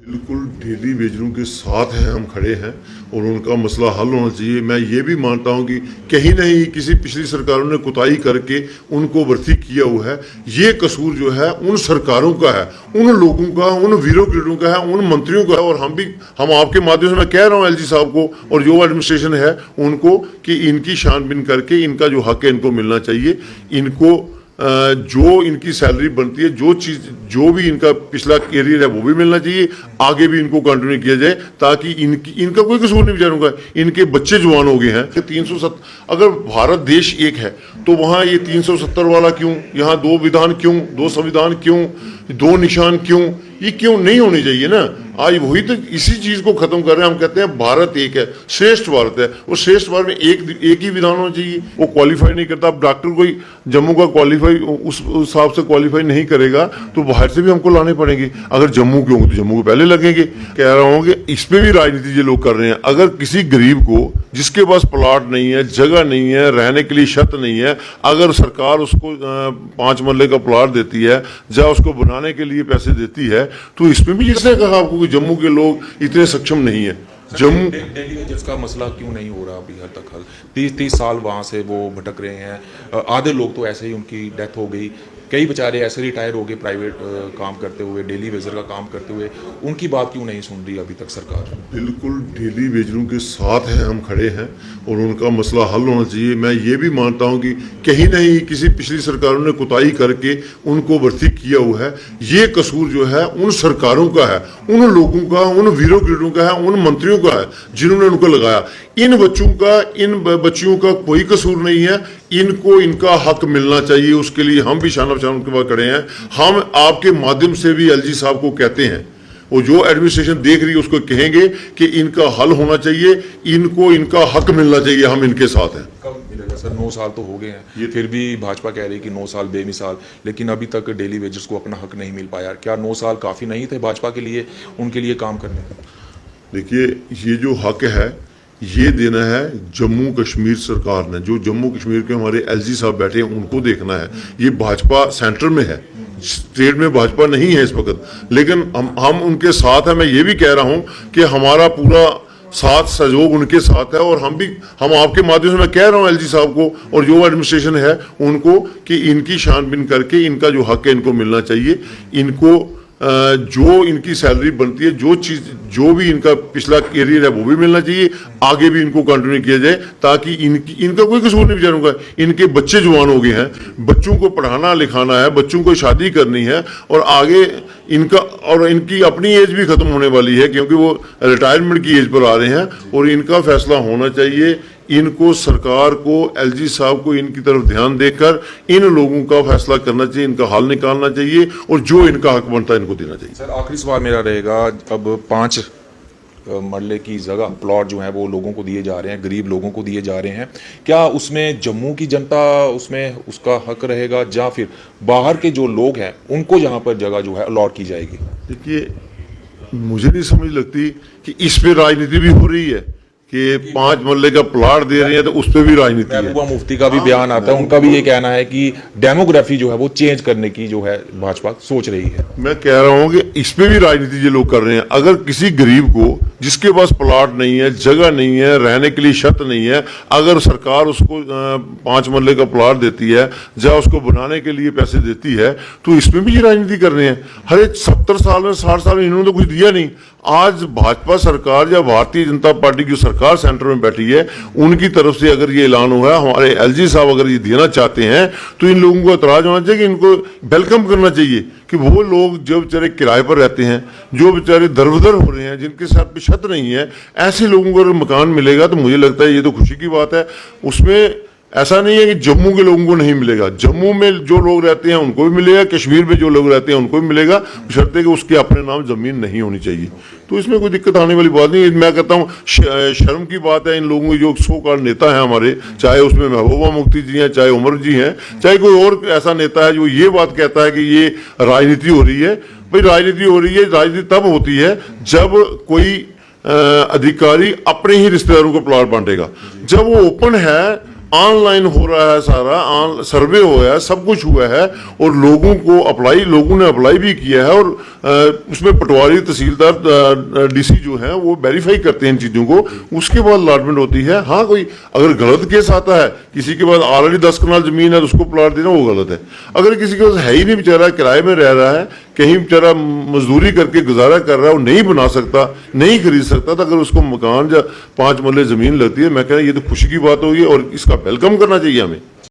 बिल्कुल डेली वेजरों के साथ हैं, हम खड़े हैं और उनका मसला हल होना चाहिए। मैं ये भी मानता हूं कि कहीं ना कहीं किसी पिछली सरकारों ने कुताही करके उनको भर्ती किया हुआ है। ये कसूर जो है उन सरकारों का है, उन लोगों का, उन ब्यूरोक्रेटों का है, उन मंत्रियों का है। और हम आपके माध्यम से मैं कह रहा हूँ एलजी साहब को और जो एडमिनिस्ट्रेशन है उनको कि इनकी छानबीन करके इनका जो हक है इनको मिलना चाहिए। इनको जो इनकी सैलरी बनती है, जो भी इनका पिछला कैरियर है वो भी मिलना चाहिए, आगे भी इनको कंटिन्यू किया जाए ताकि इनका कोई कसूर नहीं बेचारों का। इनके बच्चे जवान हो गए हैं। 370 अगर भारत देश एक है तो वहाँ ये 370 वाला क्यों, यहाँ दो विधान क्यों, दो संविधान क्यों, दो निशान क्यों, ये क्यों नहीं होनी चाहिए ना। आज वही तो इसी चीज को खत्म कर रहे हैं। हम कहते हैं भारत एक है, श्रेष्ठ भारत है। वो श्रेष्ठ भारत में एक ही विधान होना चाहिए। वो क्वालिफाई नहीं करता। अब डॉक्टर कोई जम्मू का क्वालिफाई उस हिसाब से क्वालिफाई नहीं करेगा तो बाहर से भी हमको लाने पड़ेंगे। अगर जम्मू के होंगे तो जम्मू के पहले लगेंगे। कह रहा हूँ कि इस पे भी राजनीति ये लोग कर रहे हैं। अगर किसी गरीब को जिसके पास प्लॉट नहीं है, जगह नहीं है, रहने के लिए छत नहीं है, अगर सरकार उसको 5 मरले का प्लॉट देती है या उसको बनाने के लिए पैसे देती है तो इसमें भी जिसने कहा आपको कि जम्मू के लोग इतने सक्षम नहीं है। जम्मू डेली वेजेस का मसला क्यों नहीं हो रहा अभी हद तक हल? 30 साल वहाँ से वो भटक रहे हैं। आधे लोग तो ऐसे ही उनकी डेथ हो गई, कई बेचारे ऐसे रिटायर हो गए प्राइवेट काम करते हुए, डेली वेजर का काम करते हुए। उनकी बात क्यों नहीं सुन रही अभी तक सरकार? बिल्कुल डेली वेजरों के साथ हैं, हम खड़े हैं और उनका मसला हल होना चाहिए। मैं ये भी मानता हूं कि कहीं ना कहीं किसी पिछली सरकारों ने कुताही करके उनको भर्ती किया हुआ है। ये कसूर जो है उन सरकारों का है, उन लोगों का, उन ब्यूरोक्रेटों का है, उन मंत्रियों का है जिन्होंने उनको लगाया। इन बच्चियों का कोई कसूर नहीं है। इनको इनका हक मिलना चाहिए। उसके लिए हम भी शान उनके बाद खड़े हैं। हम आपके माध्यम से भी एलजी साहब को कहते हैं, वो जो एडमिनिस्ट्रेशन देख रही है उसको कहेंगे कि इनका हल होना चाहिए, इनको इनका हक मिलना चाहिए। हम इनके साथ हैं। कब मिलेगा सर? 9 साल तो हो गए हैं, ये फिर भी भाजपा कह रही है कि 9 साल बेमिसाल, लेकिन अभी तक डेली वेजर्स को अपना हक नहीं मिल पाया। क्या 9 साल काफ़ी नहीं थे भाजपा के लिए, उनके लिए काम करने का? देखिए, ये जो हक है ये देना है जम्मू कश्मीर सरकार ने। जो जम्मू कश्मीर के हमारे एलजी साहब बैठे हैं उनको देखना है। ये भाजपा सेंटर में है, स्टेट में भाजपा नहीं है इस वक्त, लेकिन हम उनके साथ हैं। मैं ये भी कह रहा हूं कि हमारा पूरा साथ सहयोग उनके साथ है। और हम आपके माध्यम से मैं कह रहा हूं एलजी साहब को और जो एडमिनिस्ट्रेशन है उनको कि इनकी छानबीन करके इनका जो हक है इनको मिलना चाहिए। इनको जो इनकी सैलरी बनती है, जो भी इनका पिछला कैरियर है वो भी मिलना चाहिए, आगे भी इनको कंटिन्यू किया जाए ताकि इनका कोई कसूर नहीं बेचारों का। इनके बच्चे जवान हो गए हैं, बच्चों को पढ़ाना लिखाना है, बच्चों को शादी करनी है और आगे इनकी अपनी एज भी खत्म होने वाली है क्योंकि वो रिटायरमेंट की एज पर आ रहे हैं। और इनका फैसला होना चाहिए। इनको सरकार को, एलजी साहब को इनकी तरफ ध्यान देकर इन लोगों का फैसला करना चाहिए, इनका हल निकालना चाहिए और जो इनका हक बनता है इनको देना चाहिए। सर आखिरी सवाल मेरा रहेगा, अब 5 मरले की जगह प्लॉट जो है वो लोगों को दिए जा रहे हैं, गरीब लोगों को दिए जा रहे हैं, क्या उसमें जम्मू की जनता उसमें उसका हक रहेगा या फिर बाहर के जो लोग हैं उनको यहाँ पर जगह जो है अलॉट की जाएगी? देखिए, मुझे नहीं समझ लगती कि इस पे राजनीति भी हो रही है कि 5 मरले का प्लॉट दे रहे हैं तो उस पर भी राजनीति है। महबूबा मुफ्ती का भी बयान आता है, उनका भी ये कहना है कि डेमोग्राफी जो है वो चेंज करने की जो है भाजपा सोच रही है। मैं कह रहा हूं कि इस पे भी राजनीति ये लोग कर रहे हैं। अगर किसी गरीब को जिसके पास प्लॉट नहीं है, जगह नहीं है, रहने के लिए छत नहीं है, अगर सरकार उसको 5 मरले का प्लॉट देती है या उसको बनाने के लिए पैसे देती है तो इसमें भी ये राजनीति कर रहे हैं। हर 70 साल में 60 साल में इन्होंने तो कुछ दिया नहीं। आज भाजपा सरकार या भारतीय जनता पार्टी की सरकार सेंटर में बैठी है, उनकी तरफ से अगर ये ऐलान हुआ है, हमारे एलजी साहब अगर ये देना चाहते हैं तो इन लोगों को एतराज होना चाहिए कि इनको वेलकम करना चाहिए कि वो लोग जो बेचारे किराए पर रहते हैं, जो बेचारे दरबदर हो रहे हैं, जिनके साथ भी छत नहीं है, ऐसे लोगों को अगर मकान मिलेगा तो मुझे लगता है ये तो खुशी की बात है। उसमें ऐसा नहीं है कि जम्मू के लोगों को नहीं मिलेगा। जम्मू में जो लोग रहते हैं उनको भी मिलेगा, कश्मीर में जो लोग रहते हैं उनको भी मिलेगा, बशर्ते कि उसके अपने नाम जमीन नहीं होनी चाहिए। तो इसमें कोई दिक्कत आने वाली बात नहीं है। मैं कहता हूँ शर्म की बात है इन लोगों के जो सो कॉल्ड नेता हैं हमारे, चाहे उसमें महबूबा मुफ्ती जी हैं, चाहे उमर जी हैं, चाहे कोई और ऐसा नेता है जो ये बात कहता है कि ये राजनीति हो रही है। भाई राजनीति हो रही है, राजनीति तब होती है जब कोई अधिकारी अपने ही रिश्तेदारों को प्लॉट बांटेगा। जब वो ओपन है, ऑनलाइन हो रहा है, सारा सर्वे हुआ है, सब कुछ हुआ है और लोगों ने अप्लाई भी किया है और उसमें पटवारी, तहसीलदार, डीसी जो है वो वेरीफाई करते हैं इन चीज़ों को, उसके बाद अलॉटमेंट होती है। हाँ, कोई अगर गलत केस आता है, किसी के पास ऑलरेडी 10 कनाल जमीन है तो उसको प्लाट देना वो गलत है। अगर किसी के पास है ही नहीं, बेचारा किराए में रह रहा है, कहीं बेचारा मजदूरी करके गुजारा कर रहा है, वो नहीं बना सकता, नहीं खरीद सकता, तो अगर उसको मकान या 5 मरले जमीन लगती है, मैं कह रहा ये तो खुशी की बात होगी और इसका वेलकम करना चाहिए हमें।